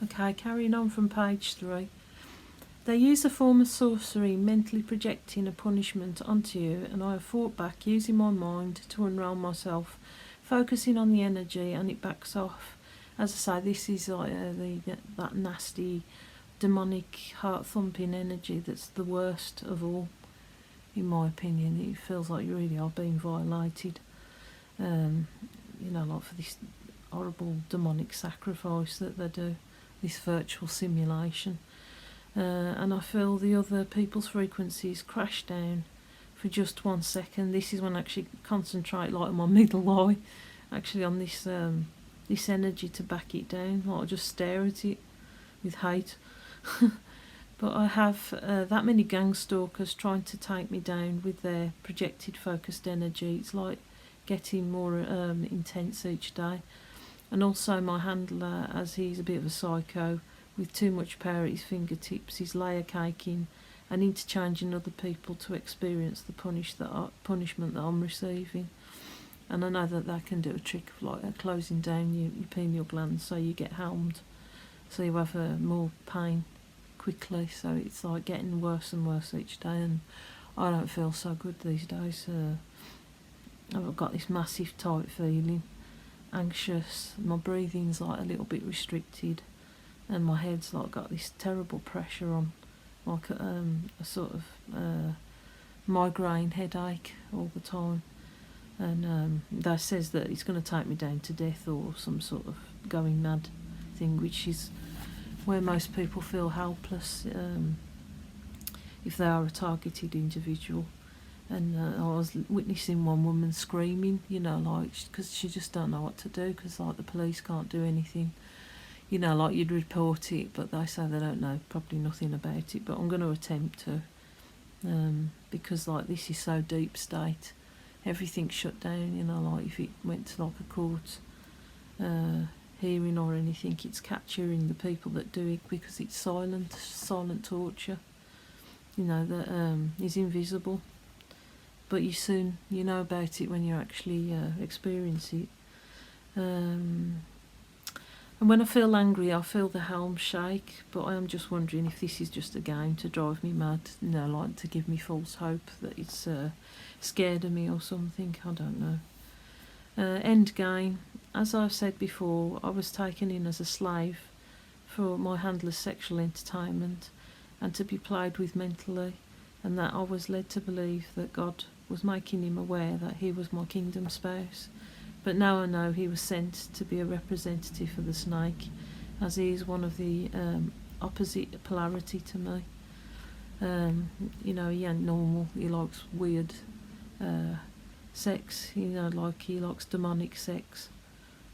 Okay, carrying on from page 3. They use a form of sorcery, mentally projecting a punishment onto you, and I have fought back using my mind to unroll myself, focusing on the energy, and it backs off. As I say, this is like that nasty, demonic, heart-thumping energy that's the worst of all, in my opinion. It feels like you really are being violated. Like for this horrible demonic sacrifice that they do, this virtual simulation. And I feel the other people's frequencies crash down for just 1 second. This is when I actually concentrate like on my middle eye, actually on this energy to back it down. Like I just stare at it with hate. But I have that many gang stalkers trying to take me down with their projected focused energy. It's like getting more intense each day. And also my handler, as he's a bit of a psycho, with too much power at his fingertips, he's layer caking and interchanging other people to experience the punishment that I'm receiving. And I know that they can do a trick of like closing down your pineal glands so you get helmed, so you have more pain quickly. So it's like getting worse and worse each day, and I don't feel so good these days. I've got this massive tight feeling, anxious, my breathing's like a little bit restricted, and my head's like got this terrible pressure on, like a sort of migraine headache all the time. And that says that it's going to take me down to death or some sort of going mad thing, which is where most people feel helpless if they are a targeted individual. And I was witnessing one woman screaming, like, because she just don't know what to do, because like the police can't do anything. Like you'd report it, but they say they don't know probably nothing about it. But I'm going to attempt to, because like this is so deep state, everything's shut down. Like if it went to like a court hearing or anything, it's capturing the people that do it, because it's silent torture. That is invisible. But you soon know about it when you actually experience it. And when I feel angry, I feel the helm shake, but I am just wondering if this is just a game to drive me mad, like to give me false hope that it's scared of me or something. I don't know. End game. As I've said before, I was taken in as a slave for my handler's sexual entertainment and to be played with mentally, and that I was led to believe that God was making him aware that he was my kingdom spouse. But now I know he was sent to be a representative for the snake, as he is one of the opposite polarity to me. He ain't normal. He likes weird sex. Like he likes demonic sex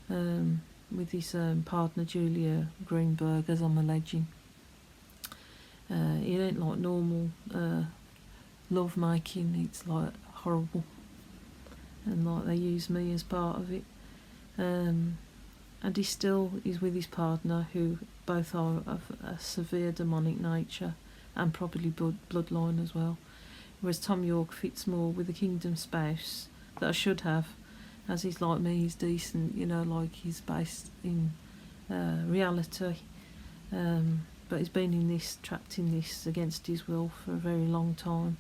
with his partner Julia Greenberg, as I'm alleging. It ain't like normal love making. It's like horrible, and like they use me as part of it. And he still is with his partner, who both are of a severe demonic nature and probably bloodline as well. Whereas Tom York fits more with the kingdom spouse that I should have, as he's like me, he's decent, like he's based in reality. But he's been trapped in this against his will for a very long time,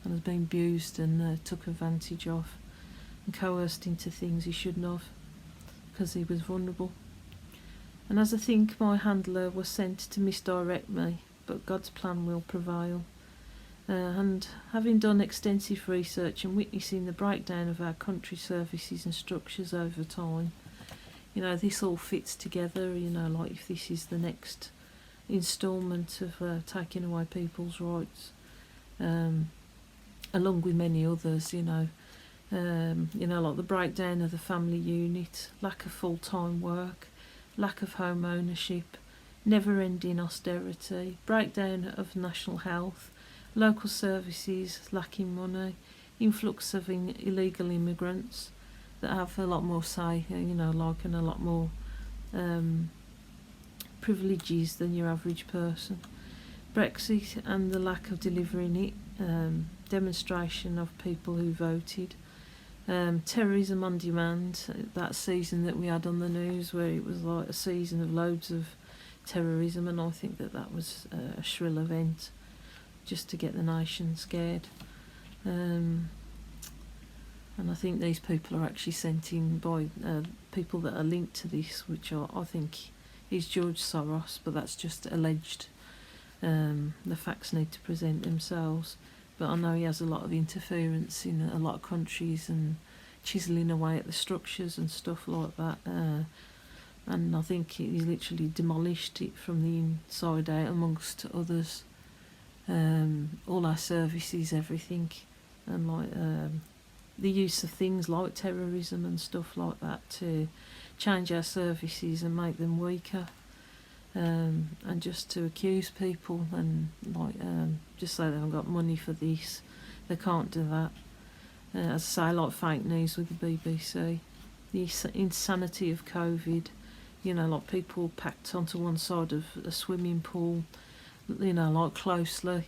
and has been abused and took advantage of and coerced into things he shouldn't have, because he was vulnerable. And as I think my handler was sent to misdirect me, but God's plan will prevail. And having done extensive research and witnessing the breakdown of our country services and structures over time, this all fits together, like if this is the next instalment of taking away people's rights, along with many others, like the breakdown of the family unit, lack of full-time work, lack of home ownership, never-ending austerity, breakdown of national health, local services lacking money, influx of illegal immigrants that have a lot more say, and a lot more privileges than your average person. Brexit and the lack of delivering it, demonstration of people who voted, terrorism on demand, that season that we had on the news where it was like a season of loads of terrorism, and I think that that was a shrill event just to get the nation scared. And I think these people are actually sent in by people that are linked to this, which I think is George Soros, but that's just alleged. The facts need to present themselves. But I know he has a lot of interference in a lot of countries and chiselling away at the structures and stuff like that. And I think he literally demolished it from the inside out, amongst others. All our services, everything, and like the use of things like terrorism and stuff like that to change our services and make them weaker, and just to accuse people and like just say they haven't got money for this, they can't do that. As I say, like fake news with the BBC, the insanity of COVID. You know, like people packed onto one side of a swimming pool, you know, like closely.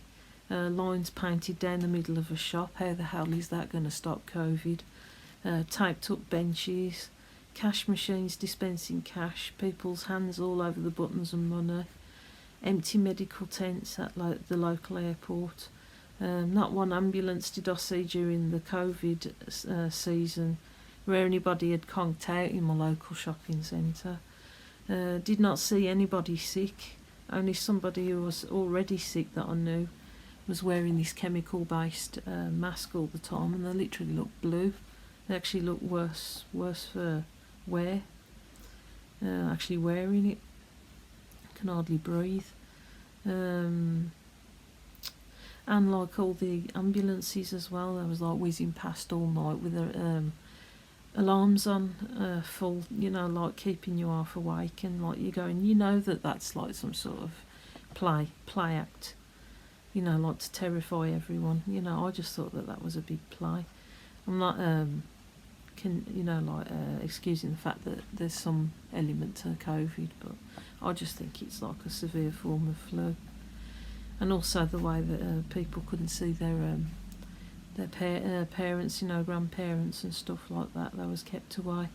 Lines painted down the middle of a shop. How the hell is that going to stop COVID? Taped up benches, cash machines dispensing cash, people's hands all over the buttons and money, empty medical tents at the local airport. Not one ambulance did I see during the COVID season where anybody had conked out in my local shopping centre. Did not see anybody sick, only somebody who was already sick that I knew was wearing this chemical-based mask all the time, and they literally looked blue. They actually looked worse for wear. Actually wearing it, can hardly breathe. And like all the ambulances as well, they was like whizzing past all night with their alarms on full, you know, like keeping you half awake, and like you're going, you know, that's like some sort of play act, you know, like to terrify everyone. You know, I just thought that was a big play. I'm not excusing the fact that there's some element to COVID, but I just think it's like a severe form of flu. And also the way that people couldn't see their parents, you know, grandparents and stuff like that. They was kept away,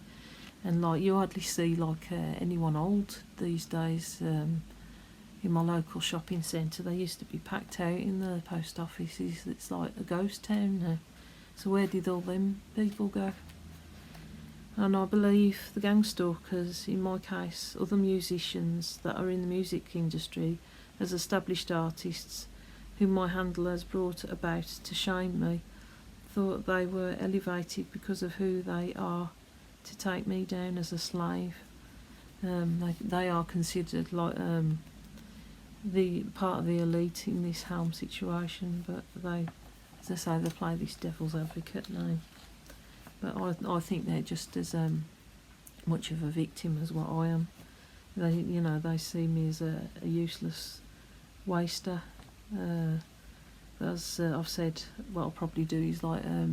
and like you hardly see like anyone old these days. In my local shopping centre, they used to be packed out in the post offices. It's like a ghost town now. So where did all them people go? And I believe the gang stalkers, in my case, other musicians that are in the music industry as established artists, whom my handlers brought about to shame me, thought they were elevated because of who they are to take me down as a slave. They are considered like the part of the elite in this Helm situation, but they, as I say, they play this devil's advocate now. But I think they're just as much of a victim as what I am. They see me as a useless waster. As I've said, what I'll probably do is like a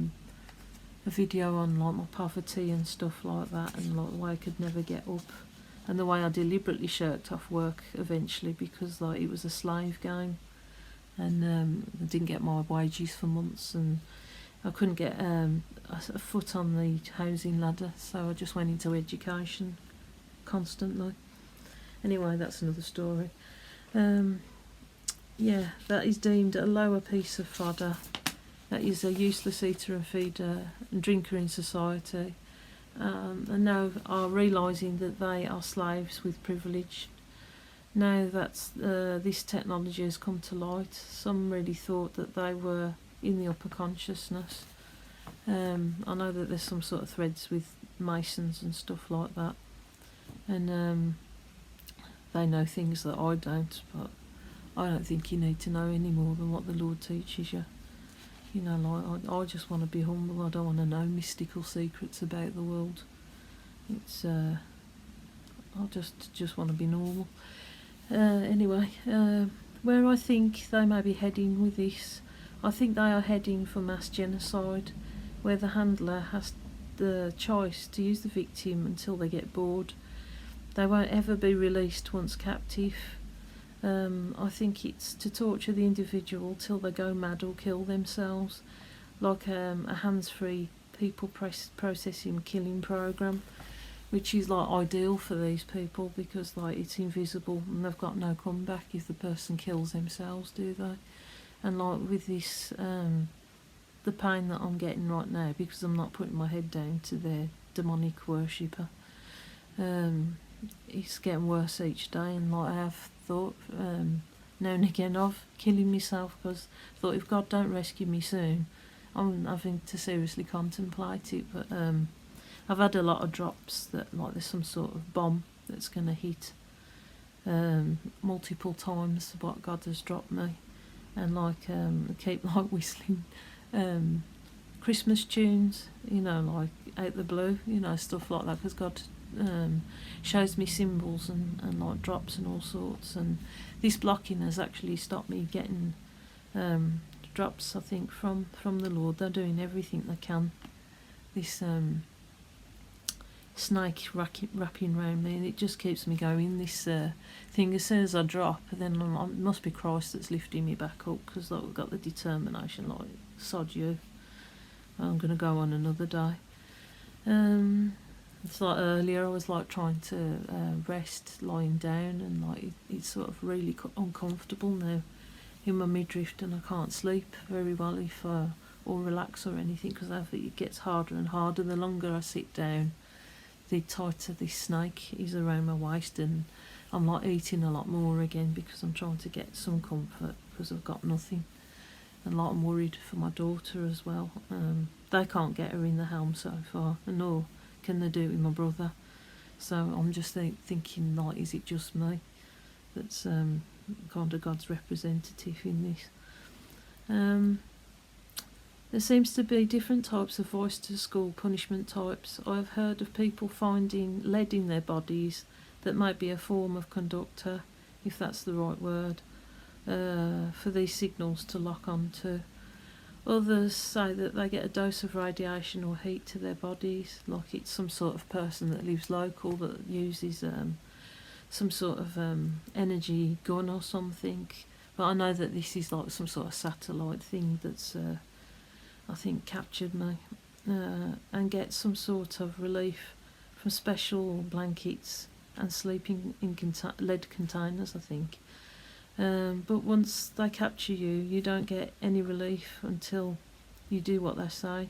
video on like my poverty and stuff like that, and like the way I could never get up, and the way I deliberately shirked off work eventually because like it was a slave game, and I didn't get my wages for months, and I couldn't get a foot on the housing ladder, so I just went into education constantly. Anyway, that's another story. That is deemed a lower piece of fodder. That is a useless eater and feeder and drinker in society. And now are realising that they are slaves with privilege. Now that this technology has come to light, some really thought that they were in the upper consciousness. I know that there's some sort of threads with Masons and stuff like that, and they know things that I don't, but I don't think you need to know any more than what the Lord teaches you. You know, like I just want to be humble. I don't want to know mystical secrets about the world. It's I just want to be normal. Anyway, where I think they may be heading with this, I think they are heading for mass genocide, where the handler has the choice to use the victim until they get bored. They won't ever be released once captive. I think it's to torture the individual till they go mad or kill themselves, like a hands-free people processing killing program, which is like ideal for these people because like it's invisible and they've got no comeback if the person kills themselves, do they? And like with this, the pain that I'm getting right now because I'm not putting my head down to their demonic worshipper, it's getting worse each day. And like I have thought now and again of killing myself because I thought if God don't rescue me soon, I'm having to seriously contemplate it. But I've had a lot of drops that like there's some sort of bomb that's going to hit multiple times what God has dropped me, and like I keep like whistling Christmas tunes, you know, like out the blue, you know, stuff like that, because God shows me symbols and like drops and all sorts. And this blocking has actually stopped me getting drops, I think, from the Lord. They're doing everything they can. This snake wrapping around me, and it just keeps me going. This thing, as soon as I drop, then it must be Christ that's lifting me back up, because like, we've got the determination, like, sod you, I'm going to go on another day. It's like earlier I was like trying to rest lying down, and like it's sort of really uncomfortable now in my midriff, and I can't sleep very well if or relax or anything, because it gets harder and harder the longer I sit down. The tighter this snake is around my waist, and I'm like eating a lot more again because I'm trying to get some comfort because I've got nothing. And like I'm worried for my daughter as well. They can't get her in the helm so far, nor can they do it with my brother. So I'm just thinking, like, is it just me that's kind of God's representative in this? There seems to be different types of voice to school punishment types. I've heard of people finding lead in their bodies that might be a form of conductor, if that's the right word, for these signals to lock onto. Others say that they get a dose of radiation or heat to their bodies, like it's some sort of person that lives local that uses some sort of energy gun or something. But I know that this is like some sort of satellite thing that's I think captured me, and get some sort of relief from special blankets and sleeping in lead containers, I think. But once they capture you, you don't get any relief until you do what they say,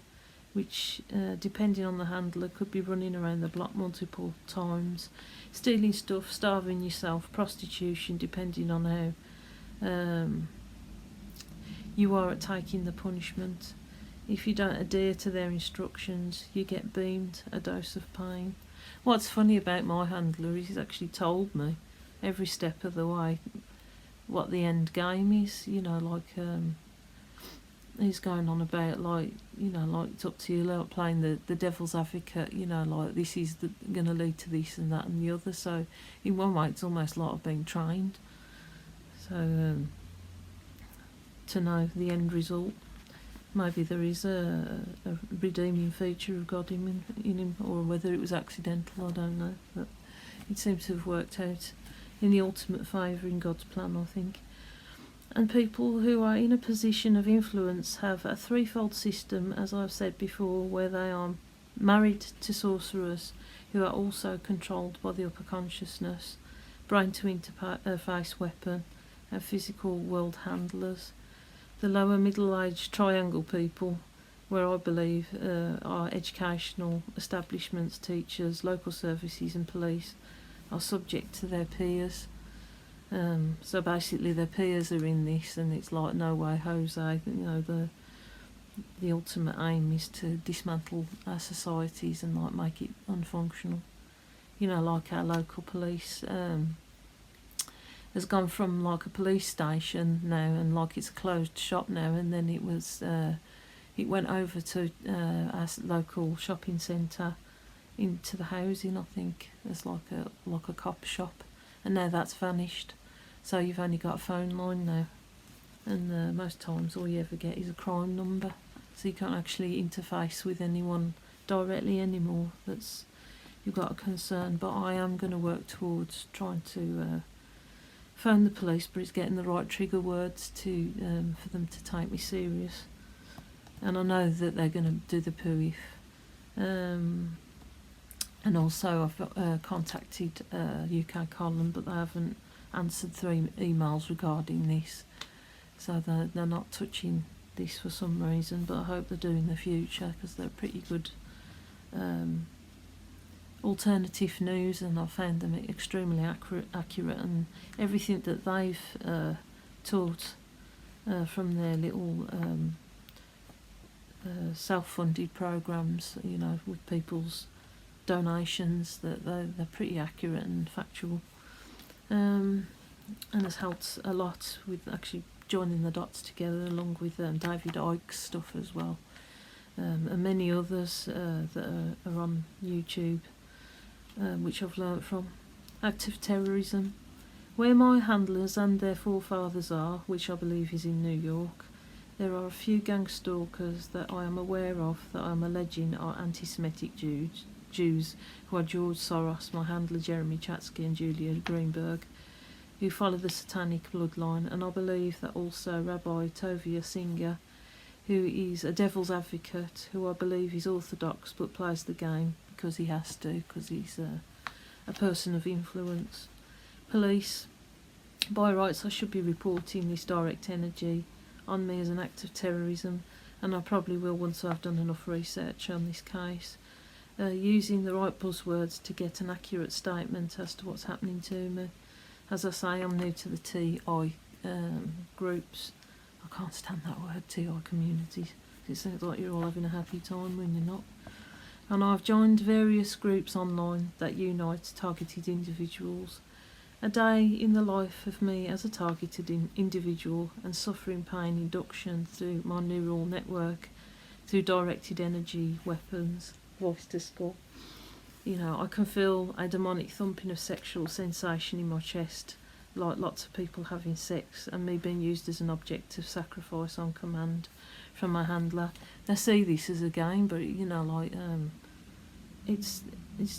which, depending on the handler, could be running around the block multiple times, stealing stuff, starving yourself, prostitution, depending on how you are at taking the punishment. If you don't adhere to their instructions, you get beamed a dose of pain. What's funny about my handler is he's actually told me every step of the way what the end game is, you know, like he's going on about, like, you know, like it's up to you, like playing the devil's advocate, you know, like this is going to lead to this and that and the other. So in one way it's almost like I've been trained, so to know the end result. Maybe there is a redeeming feature of God in him, or whether it was accidental, I don't know. But it seems to have worked out in the ultimate favour in God's plan, I think. And people who are in a position of influence have a threefold system, as I've said before, where they are married to sorcerers who are also controlled by the upper consciousness, brain to interface weapon, and physical world handlers. The lower middle-aged triangle people, where I believe are educational establishments, teachers, local services and police, are subject to their peers. So basically their peers are in this, and it's like, no way, Jose, you know, the ultimate aim is to dismantle our societies and like make it unfunctional. You know, like our local police has gone from like a police station now, and like it's a closed shop now, and then it was it went over to our local shopping centre into the housing, I think, as like a cop shop, and now that's vanished. So you've only got a phone line now, and most times all you ever get is a crime number, so you can't actually interface with anyone directly anymore that's you've got a concern. But I am going to work towards trying to phone the police, but it's getting the right trigger words to for them to take me serious. And I know that they're going to do the poo if And also I've contacted UK Column, but they haven't answered 3 emails regarding this. So they're not touching this for some reason, but I hope they do in the future, because they're pretty good alternative news, and I found them extremely accurate, and everything that they've taught from their little self-funded programs, you know, with people's donations, that they're pretty accurate and factual, and has helped a lot with actually joining the dots together, along with David Icke's stuff as well, and many others that are on YouTube, which I've learnt from. Active terrorism. Where my handlers and their forefathers are, which I believe is in New York, there are a few gang stalkers that I am aware of that I am alleging are anti-Semitic Jews who are George Soros, my handler Jeremy Chatsky and Julia Greenberg, who follow the satanic bloodline, and I believe that also Rabbi Tovia Singer, who is a devil's advocate, who I believe is orthodox but plays the game because he has to, because he's a person of influence. Police. By rights I should be reporting this direct energy on me as an act of terrorism, and I probably will once I've done enough research on this case, using the right buzzwords to get an accurate statement as to what's happening to me. As I say, I'm new to the TI groups. I can't stand that word, TI communities. It sounds like you're all having a happy time when you're not. And I've joined various groups online that unite targeted individuals. A day in the life of me as a targeted individual and suffering pain induction through my neural network, through directed energy weapons, voice to skull. You know, I can feel a demonic thumping of sexual sensation in my chest, like lots of people having sex, and me being used as an object of sacrifice on command from my handler. They see this as a game, but you know, like it's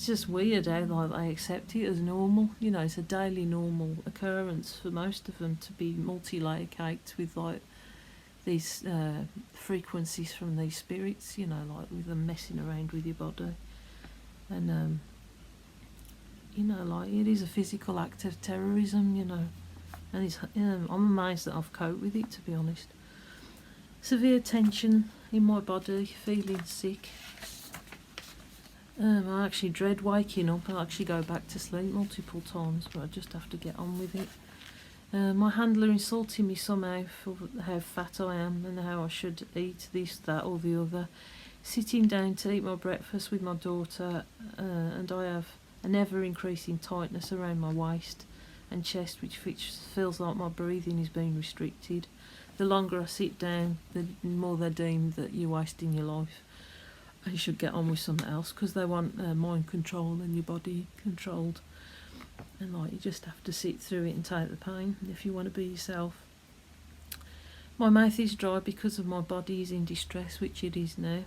just weird how like they accept it as normal. You know, it's a daily normal occurrence for most of them to be multi-layer caked with like these frequencies from these spirits. You know, like with them messing around with your body, and you know, like it is a physical act of terrorism. You know, and it's I'm amazed that I've coped with it, to be honest. Severe tension in my body, feeling sick. I actually dread waking up. I actually go back to sleep multiple times, but I just have to get on with it. My handler insulting me somehow for how fat I am and how I should eat this, that or the other. Sitting down to eat my breakfast with my daughter, and I have an ever-increasing tightness around my waist and chest, which feels like my breathing is being restricted. The longer I sit down, the more they deem that you're wasting your life. You should get on with something else, because they want mind control and your body controlled, and like you just have to sit through it and take the pain if you want to be yourself. My mouth is dry because of my body is in distress, which it is now.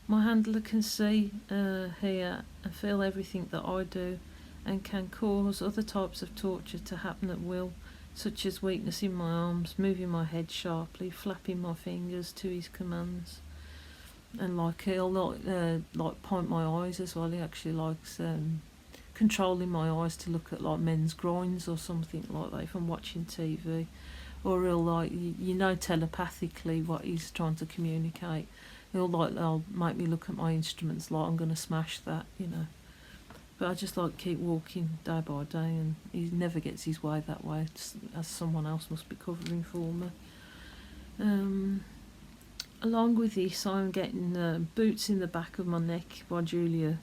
My handler can see, hear and feel everything that I do, and can cause other types of torture to happen at will, such as weakness in my arms, moving my head sharply, flapping my fingers to his commands. And like he'll like point my eyes as well. He actually likes controlling my eyes to look at like men's groins or something like that if I'm watching TV, or he'll like you know telepathically what he's trying to communicate. I'll make me look at my instruments like I'm going to smash that, you know. But I just like keep walking day by day, and he never gets his way that way, as someone else must be covering for me. Along with this, I'm getting boots in the back of my neck by Julia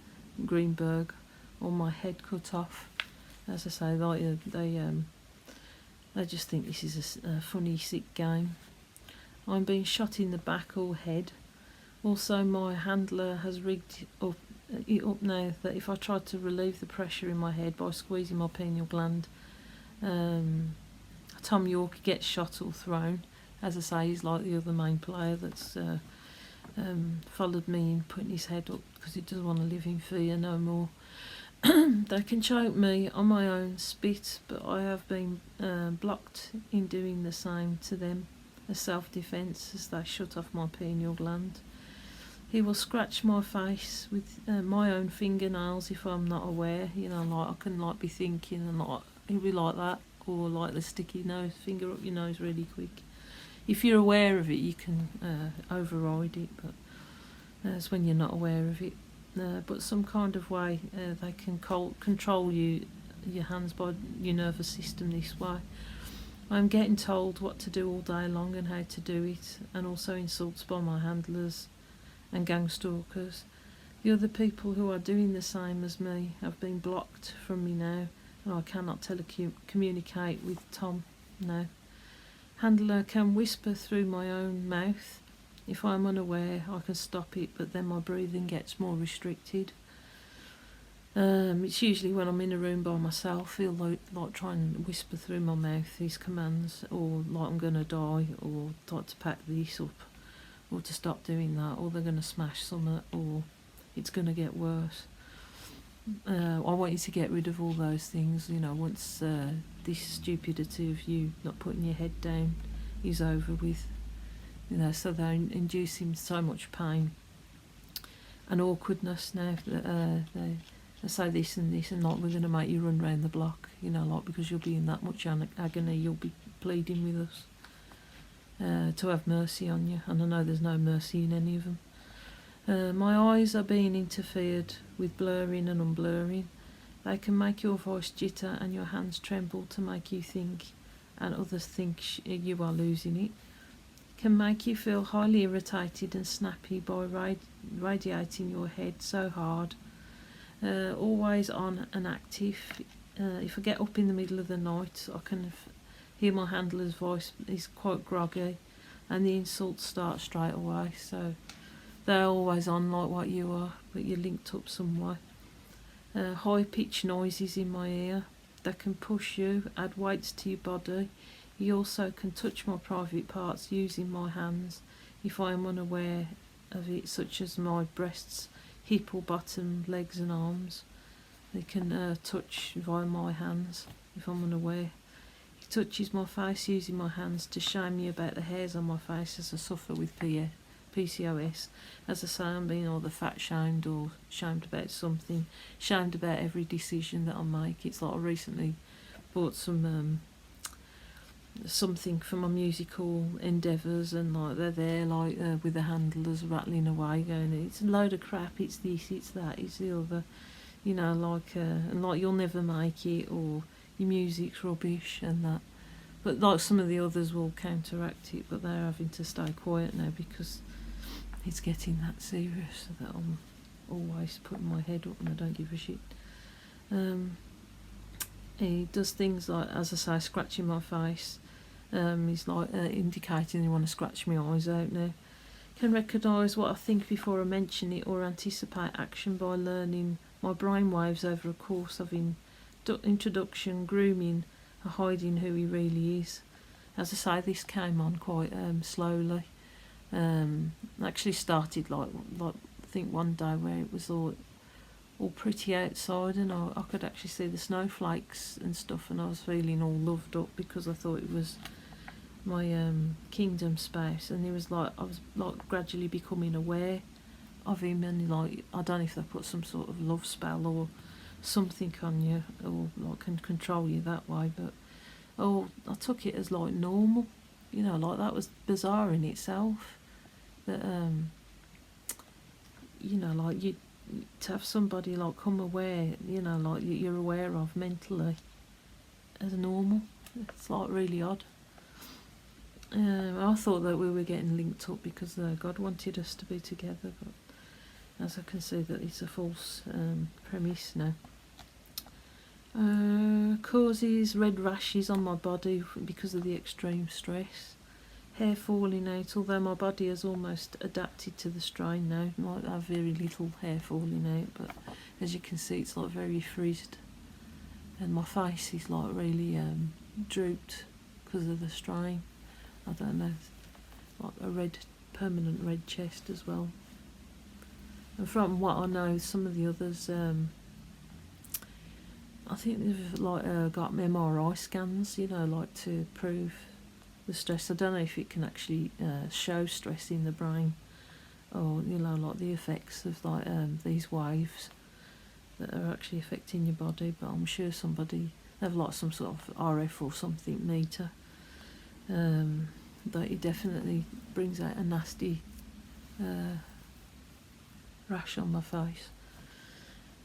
Greenberg, or my head cut off. As I say, they just think this is a funny, sick game. I'm being shot in the back or head. Also, my handler has rigged it up now that if I try to relieve the pressure in my head by squeezing my pineal gland, Tom York gets shot or thrown. As I say, he's like the other main player that's followed me in putting his head up because he doesn't want to live in fear no more. They can choke me on my own spit, but I have been blocked in doing the same to them as self-defence, as they shut off my pineal gland. He will scratch my face with my own fingernails if I'm not aware. Like I can like be thinking and like he'll be like that, or like the sticky nose finger up your nose really quick. If you're aware of it, you can override it, but it's when you're not aware of it. But some kind of way they can control your hands by your nervous system this way. I'm getting told what to do all day long and how to do it, and also insults by my handlers and gang stalkers. The other people who are doing the same as me have been blocked from me now, and I cannot communicate with Tom now. Handler can whisper through my own mouth. If I'm unaware, I can stop it, but then my breathing gets more restricted. It's usually when I'm in a room by myself, he'll like try and whisper through my mouth his commands, or like I'm gonna die, or like to pack this up, or to stop doing that, or they're gonna smash something, or it's gonna get worse. I want you to get rid of all those things, once this stupidity of you not putting your head down is over with. So they're inducing so much pain and awkwardness now that they say this and this, and like we're going to make you run round the block, like because you'll be in that much agony, you'll be pleading with us to have mercy on you, and I know there's no mercy in any of them. My eyes are being interfered with blurring and unblurring. They can make your voice jitter and your hands tremble to make you think, and others think you are losing it. Can make you feel highly irritated and snappy by radiating your head so hard. Always on and active. If I get up in the middle of the night, I can hear my handler's voice. He's quite groggy, and the insults start straight away. So they're always on like what you are, but you're linked up some way. High-pitched noises in my ear. They can push you, add weights to your body. He also can touch my private parts using my hands if I am unaware of it, such as my breasts, hip or bottom, legs and arms. They can touch via my hands if I'm unaware. He touches my face using my hands to shame me about the hairs on my face as I suffer with PCOS. As I say, I'm being either fat shamed or shamed about something, shamed about every decision that I make. It's like I recently bought some something for my musical endeavours, and like they're there like with the handlers rattling away going, it's a load of crap, it's this, it's that, it's the other, and like you'll never make it, or your music's rubbish and that. But like some of the others will counteract it, but they're having to stay quiet now because it's getting that serious that I'm always putting my head up and I don't give a shit. He does things like, as I say, scratching my face. He's like indicating he want to scratch my eyes out now. Can recognise what I think before I mention it, or anticipate action by learning my brain waves over a course of introduction, grooming, and hiding who he really is. As I say, this came on quite slowly. Actually started like I think one day where it was all pretty outside, and I could actually see the snowflakes and stuff, and I was feeling all loved up because I thought it was my kingdom space, and he was like, I was like gradually becoming aware of him, and like I don't know if they put some sort of love spell or something on you, or like can control you that way, but I took it as like normal, like that was bizarre in itself, that like you to have somebody like come aware, like you're aware of mentally as normal. It's like really odd. I thought that we were getting linked up because God wanted us to be together, but as I can see that it's a false premise now. Causes red rashes on my body because of the extreme stress. Hair falling out, although my body has almost adapted to the strain now. Might have very little hair falling out, but as you can see it's like very frizzed, and my face is like really drooped because of the strain. I don't know, like a permanent red chest as well. And from what I know, some of the others, I think they've like got MRI scans, like to prove the stress. I don't know if it can actually show stress in the brain or like the effects of like these waves that are actually affecting your body. But I'm sure somebody have like some sort of RF or something meter. But it definitely brings out a nasty rash on my face.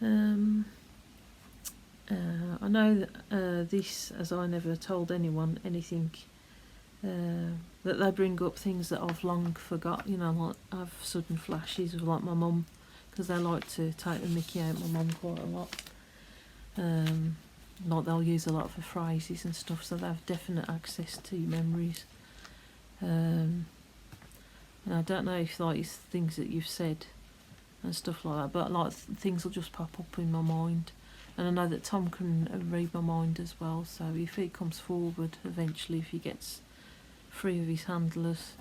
I know that this, as I never told anyone anything, that they bring up things that I've long forgot, like I have sudden flashes of like my mum, because they like to take the mickey out my mum quite a lot. Like they'll use a lot of her phrases and stuff, so they have definite access to memories. And I don't know if like it's things that you've said and stuff like that, but like things will just pop up in my mind. And I know that Tom can read my mind as well, so if he comes forward eventually, if he gets free of his handlers,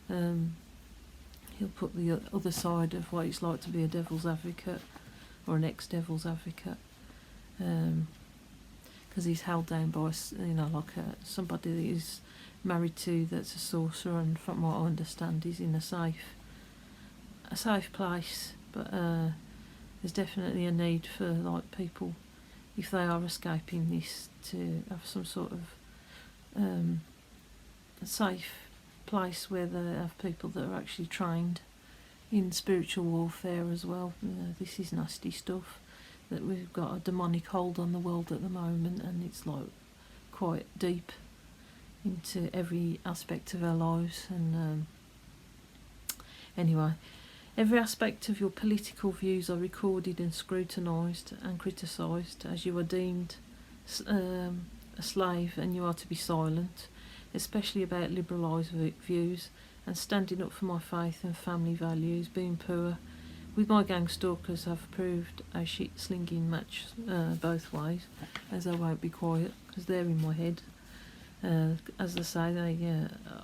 he'll put the other side of what it's like to be a devil's advocate or an ex-devil's advocate, because he's held down by like somebody that he's married to that's a sorcerer, and from what I understand he's in a safe place, but there's definitely a need for like people, if they are escaping this, to have some sort of a safe place where they have people that are actually trained in spiritual warfare as well. This is nasty stuff, that we've got a demonic hold on the world at the moment, and it's like quite deep into every aspect of our lives. And anyway, every aspect of your political views are recorded and scrutinised and criticised, as you are deemed a slave, and you are to be silent, especially about liberalised views, and standing up for my faith and family values, being poor. With my gang stalkers have proved a shit-slinging match both ways, as I won't be quiet, because they're in my head. As I say, they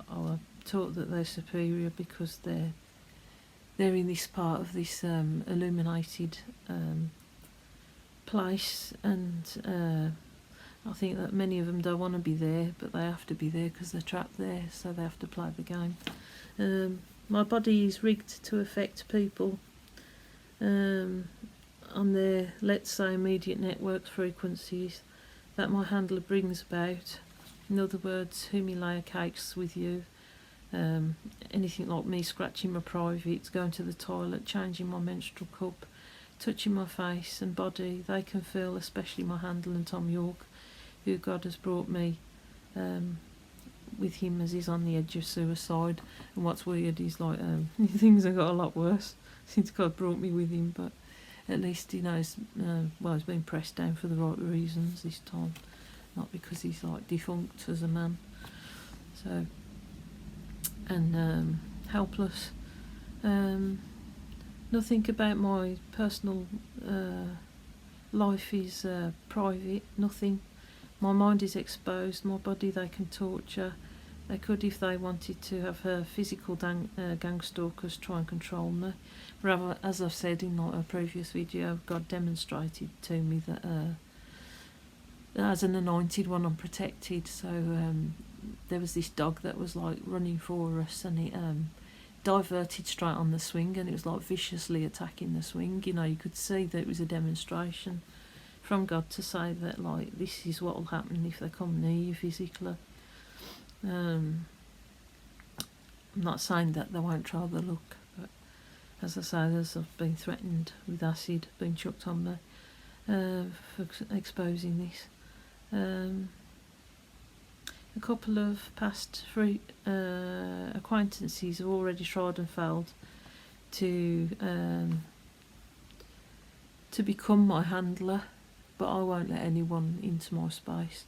are taught that they're superior because they're in this part of this illuminated place, and I think that many of them don't want to be there, but they have to be there because they're trapped there, so they have to play the game. My body is rigged to affect people on their, let's say, immediate network frequencies that my handler brings about. In other words, whom he layer cakes with you. Anything like me scratching my privates, going to the toilet, changing my menstrual cup, touching my face and body, they can feel, especially my handler and Tom York, who God has brought me with him as he's on the edge of suicide. And what's weird is like things have got a lot worse since God brought me with him, but at least he knows, he's been pressed down for the right reasons this time, not because he's like defunct as a man. So, and helpless. Nothing about my personal life is private, nothing. My mind is exposed, my body they can torture. They could, if they wanted to, have physical gang stalkers try and control me. Rather, as I've said in like a previous video, God demonstrated to me that as an anointed one, I'm protected. So there was this dog that was like running for us, and it diverted straight on the swing, and it was like viciously attacking the swing. You could see that it was a demonstration from God to say that like this is what will happen if they come near you physically. I'm not saying that they won't try their luck, but as I say, I've been threatened with acid being chucked on me for exposing this. A couple of past acquaintances have already tried and failed to become my handler, but I won't let anyone into my space.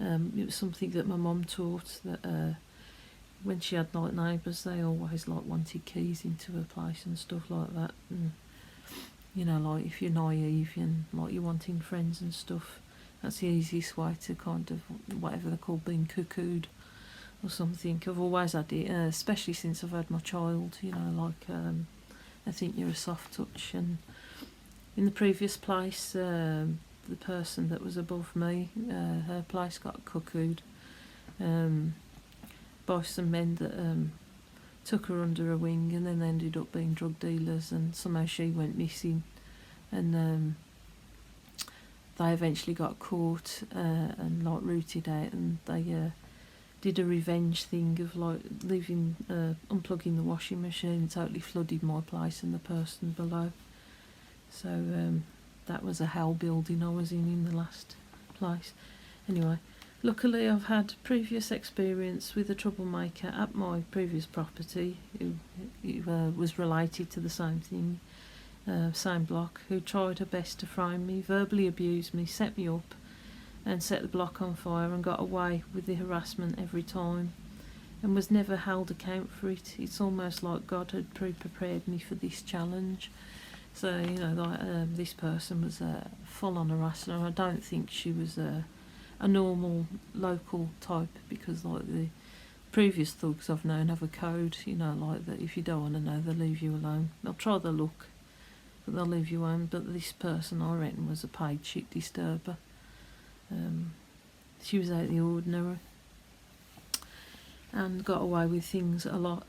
It was something that my mum taught, that when she had like neighbours, they always like wanted keys into her place and stuff like that. And like if you're naive and like you're wanting friends and stuff, that's the easiest way to kind of, whatever they're called, being cuckooed or something. I've always had it, especially since I've had my child. I think you're a soft touch. And in the previous place, the person that was above me, her place got cuckooed by some men that took her under her wing, and then they ended up being drug dealers, and somehow she went missing, and they eventually got caught and like rooted out, and they did a revenge thing of like leaving, unplugging the washing machine, totally flooded my place and the person below. So that was a hell building I was in the last place. Anyway, luckily I've had previous experience with a troublemaker at my previous property who was related to the same thing, same block, who tried her best to frame me, verbally abused me, set me up and set the block on fire, and got away with the harassment every time and was never held account for it. It's almost like God had pre-prepared me for this challenge. So, you know, like, this person was a full-on harasser, and I don't think she was a normal local type, because like the previous thugs I've known have a code, you know, like that if you don't want to know, they'll leave you alone. They'll try their luck, but they'll leave you alone. But this person, I reckon, was a paid shit disturber. She was out of the ordinary and got away with things a lot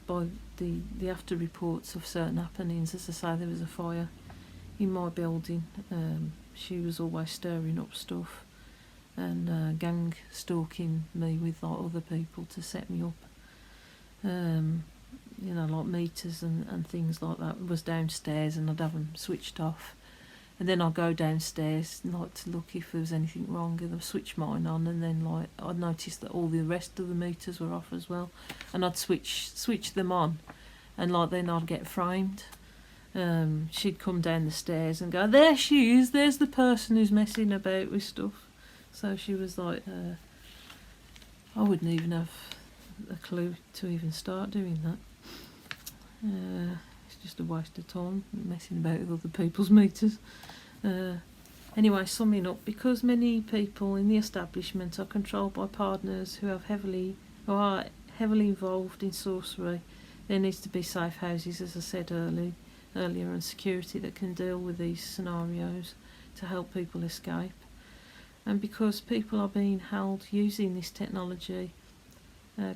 by the after reports of certain happenings. As I say, there was a fire in my building. She was always stirring up stuff and gang stalking me with like other people to set me up. You know, like meters and things like that. It was downstairs, and I'd have them switched off. And then I'd go downstairs like to look if there was anything wrong, and I'd switch mine on, and then like I'd notice that all the rest of the meters were off as well, and I'd switch them on, and like then I'd get framed. She'd come down the stairs and go, "There she is, there's the person who's messing about with stuff." So she was like, I wouldn't even have a clue to even start doing that. It's just a waste of time messing about with other people's meters. Anyway, summing up, because many people in the establishment are controlled by partners who are heavily involved in sorcery, there needs to be safe houses, as I said earlier, and security that can deal with these scenarios to help people escape. And because people are being held using this technology,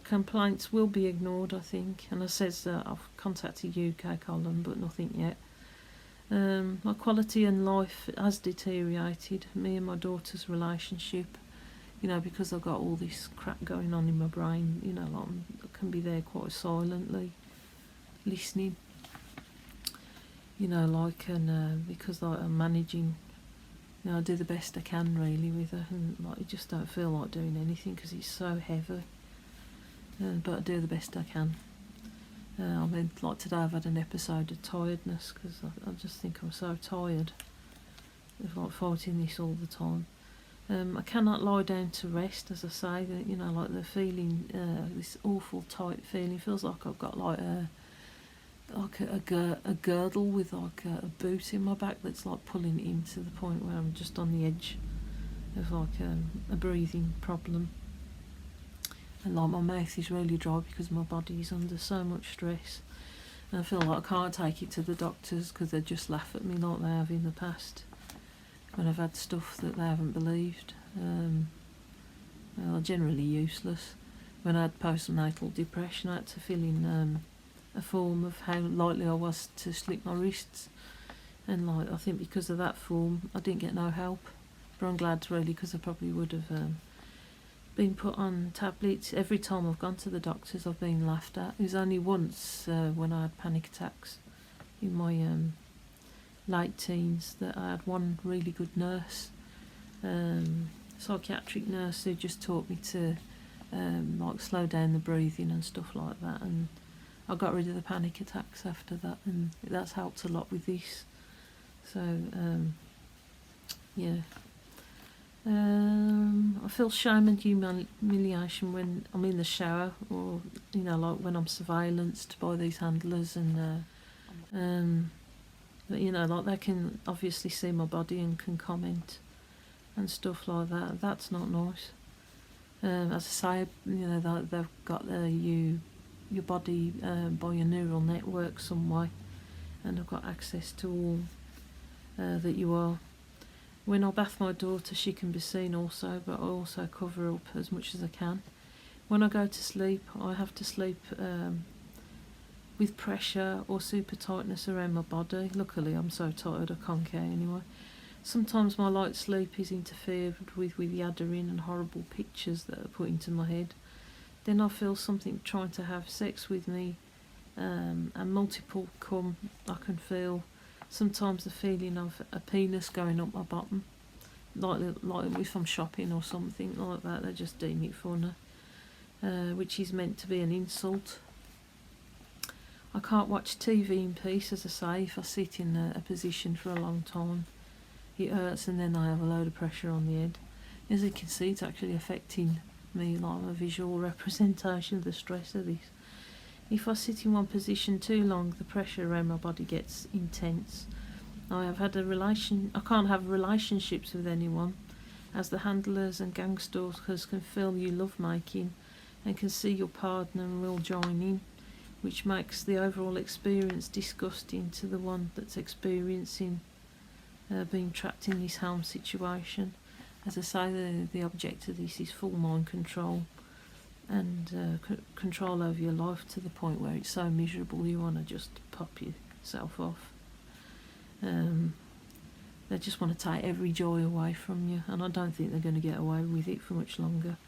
complaints will be ignored, I think. And I said I've contacted UK column, but nothing yet. My quality in life has deteriorated. Me and my daughter's relationship, you know, because I've got all this crap going on in my brain, you know, like I can be there quite silently, listening, you know, like, and because like I'm managing, you know, I do the best I can really with her, and like I just don't feel like doing anything because it's so heavy. But I do the best I can. I mean, like today I've had an episode of tiredness because I just think I'm so tired of like fighting this all the time. I cannot lie down to rest, as I say, that, you know, like the feeling, this awful tight feeling, feels like I've got like a girdle with like a boot in my back that's like pulling it in to the point where I'm just on the edge of like a breathing problem. And like my mouth is really dry because my body is under so much stress, and I feel like I can't take it to the doctors because they just laugh at me like they have in the past when I've had stuff that they haven't believed. Well, generally useless. When I had postnatal depression, I had to fill in a form of how likely I was to slip my wrists, and like I think because of that form I didn't get no help, but I'm glad really, because I probably would have been put on tablets. Every time I've gone to the doctors I've been laughed at. It was only once when I had panic attacks in my late teens that I had one really good nurse, psychiatric nurse, who just taught me to like slow down the breathing and stuff like that, and I got rid of the panic attacks after that, and that's helped a lot with this. So yeah. I feel shame and humiliation when I'm in the shower, or you know, like when I'm surveillanced by these handlers, and you know, like they can obviously see my body and can comment and stuff like that. That's not nice. As I say, you know, they've got your body by your neural network some way, and I've got access to all that you are. When I bath my daughter, she can be seen also, but I also cover up as much as I can. When I go to sleep, I have to sleep with pressure or super tightness around my body. Luckily, I'm so tired I can't care anyway. Sometimes my light sleep is interfered with yaddering and horrible pictures that are put into my head. Then I feel something trying to have sex with me, and multiple come. I can feel sometimes the feeling of a penis going up my bottom, like if I'm shopping or something like that. They just deem it funny, which is meant to be an insult. I can't watch TV in peace, as I say, if I sit in a position for a long time. It hurts, and then I have a load of pressure on the head. As you can see, it's actually affecting me, like a visual representation of the stress of this. If I sit in one position too long, the pressure around my body gets intense. I can't have relationships with anyone, as the handlers and gang stalkers can feel you love making and can see your partner and will join in, which makes the overall experience disgusting to the one that's experiencing being trapped in this harm situation. As I say, the object of this is full mind control and control over your life to the point where it's so miserable you want to just pop yourself off. They just want to take every joy away from you, and I don't think they're going to get away with it for much longer.